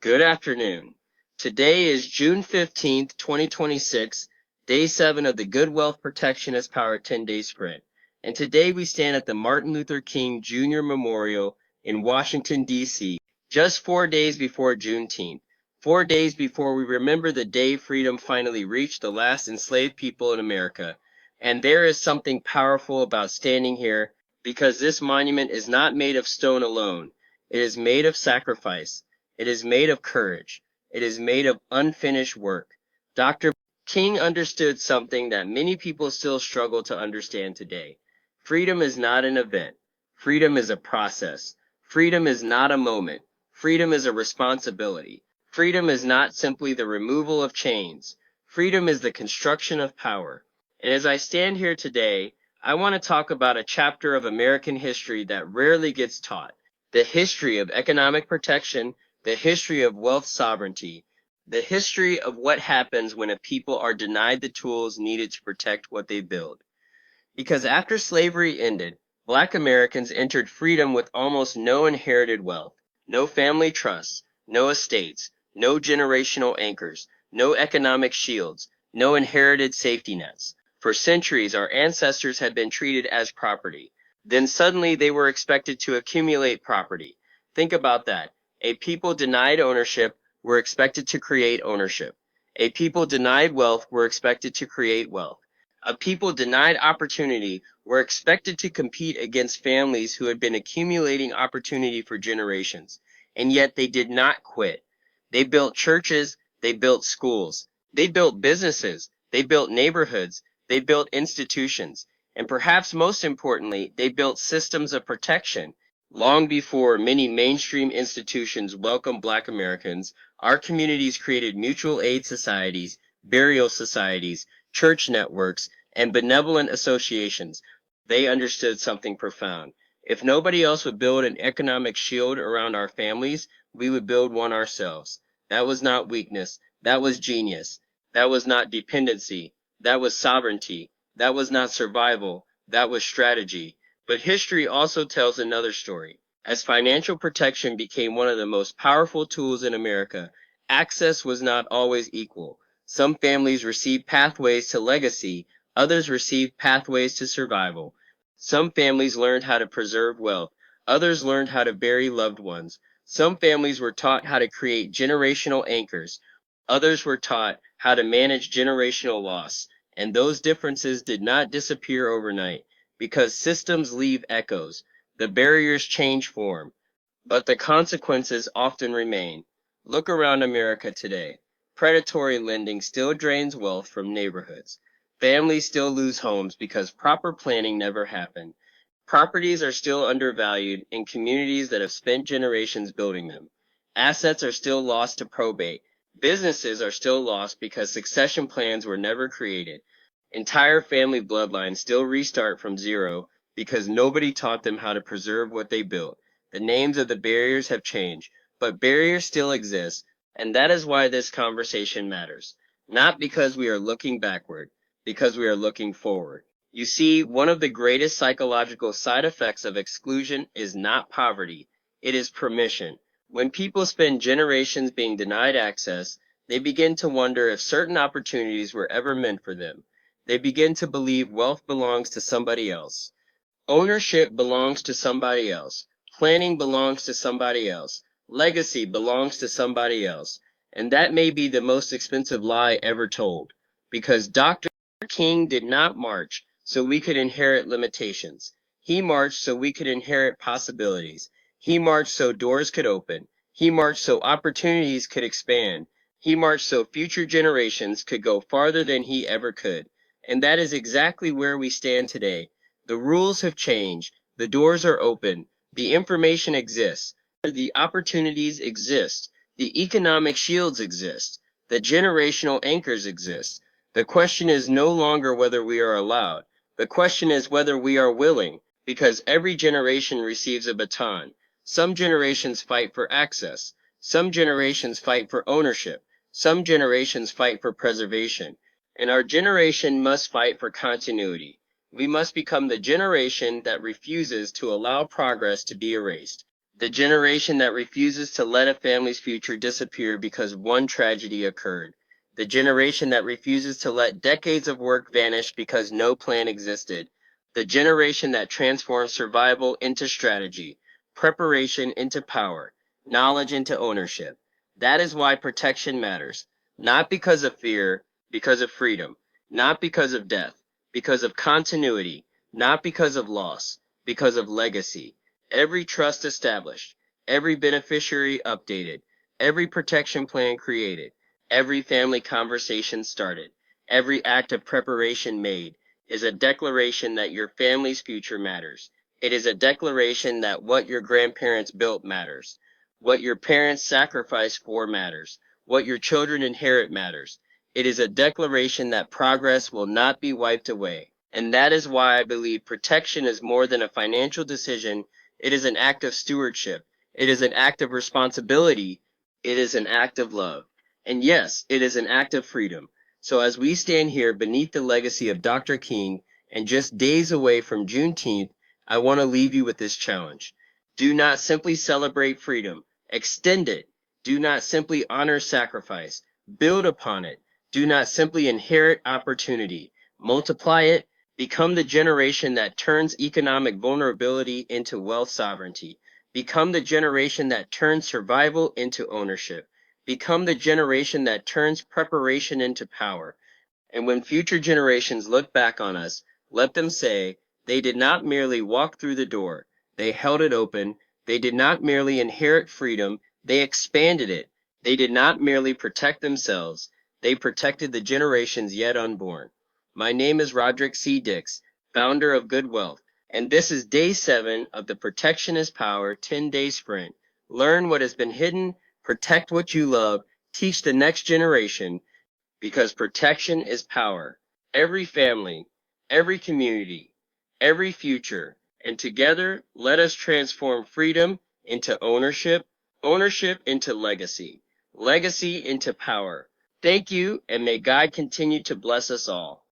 Good afternoon. Today is June 15th, 2026, day 7 of the Good Wealth Protectionist Power 10-day sprint. And today we stand at the Martin Luther King Jr. Memorial in Washington, D.C., just 4 days before Juneteenth, 4 days before we remember the day freedom finally reached the last enslaved people in America. And there is something powerful about standing here because this monument is not made of stone alone. It is made of sacrifice. It is made of courage. It is made of unfinished work. Dr. King understood something that many people still struggle to understand today. Freedom is not an event. Freedom is a process. Freedom is not a moment. Freedom is a responsibility. Freedom is not simply the removal of chains. Freedom is the construction of power. And as I stand here today, I want to talk about a chapter of American history that rarely gets taught. The history of economic protection, the history of wealth sovereignty, the history of what happens when a people are denied the tools needed to protect what they build. Because after slavery ended, Black Americans entered freedom with almost no inherited wealth, no family trusts, no estates, no generational anchors, no economic shields, no inherited safety nets. For centuries, our ancestors had been treated as property. Then suddenly they were expected to accumulate property. Think about that. A people denied ownership were expected to create ownership. A people denied wealth were expected to create wealth. A people denied opportunity were expected to compete against families who had been accumulating opportunity for generations, and yet they did not quit. They built churches, they built schools, they built businesses, they built neighborhoods, they built institutions, and perhaps most importantly, they built systems of protection. Long before many mainstream institutions welcomed Black Americans, our communities created mutual aid societies, burial societies, church networks, and benevolent associations. They understood something profound. If nobody else would build an economic shield around our families, we would build one ourselves. That was not weakness. That was genius. That was not dependency. That was sovereignty. That was not survival. That was strategy. But history also tells another story. As financial protection became one of the most powerful tools in America, access was not always equal. Some families received pathways to legacy, others received pathways to survival. Some families learned how to preserve wealth, others learned how to bury loved ones. Some families were taught how to create generational anchors, others were taught how to manage generational loss. And those differences did not disappear overnight, because systems leave echoes. The barriers change form, but the consequences often remain. Look around America today. Predatory lending still drains wealth from neighborhoods. Families still lose homes because proper planning never happened. Properties are still undervalued in communities that have spent generations building them. Assets are still lost to probate. Businesses are still lost because succession plans were never created. Entire family bloodlines still restart from zero because nobody taught them how to preserve what they built. The names of the barriers have changed, but barriers still exist, and that is why this conversation matters. Not because we are looking backward, because we are looking forward. You see, one of the greatest psychological side effects of exclusion is not poverty, it is permission. When people spend generations being denied access, they begin to wonder if certain opportunities were ever meant for them. They begin to believe wealth belongs to somebody else. Ownership belongs to somebody else. Planning belongs to somebody else. Legacy belongs to somebody else. And that may be the most expensive lie ever told. Because Dr. King did not march so we could inherit limitations. He marched so we could inherit possibilities. He marched so doors could open. He marched so opportunities could expand. He marched so future generations could go farther than he ever could. And that is exactly where we stand today. The rules have changed. The doors are open. The information exists. The opportunities exist. The economic shields exist. The generational anchors exist. The question is no longer whether we are allowed. The question is whether we are willing, because every generation receives a baton. Some generations fight for access. Some generations fight for ownership. Some generations fight for preservation. And our generation must fight for continuity. We must become the generation that refuses to allow progress to be erased. The generation that refuses to let a family's future disappear because one tragedy occurred. The generation that refuses to let decades of work vanish because no plan existed. The generation that transforms survival into strategy, preparation into power, knowledge into ownership. That is why protection matters. Not because of fear, because of freedom. Not because of death, because of continuity. Not because of loss, because of legacy. Every trust established, every beneficiary updated, every protection plan created, every family conversation started, every act of preparation made is a declaration that your family's future matters. It is a declaration that what your grandparents built matters. What your parents sacrificed for matters. What your children inherit matters. It is a declaration that progress will not be wiped away. And that is why I believe protection is more than a financial decision. It is an act of stewardship. It is an act of responsibility. It is an act of love. And yes, it is an act of freedom. So as we stand here beneath the legacy of Dr. King and just days away from Juneteenth, I want to leave you with this challenge. Do not simply celebrate freedom. Extend it. Do not simply honor sacrifice. Build upon it. Do not simply inherit opportunity. Multiply it. Become the generation that turns economic vulnerability into wealth sovereignty. Become the generation that turns survival into ownership. Become the generation that turns preparation into power. And when future generations look back on us, let them say, they did not merely walk through the door, they held it open. They did not merely inherit freedom, they expanded it. They did not merely protect themselves, they protected the generations yet unborn. My name is Rahdric C, founder of Good Wealth, and this is day 7 of the Protection is Power 10-day sprint. Learn what has been hidden, protect what you love, teach the next generation, because protection is power. Every family, every community, every future, and together let us transform freedom into ownership, ownership into legacy, legacy into power. Thank you, and may God continue to bless us all.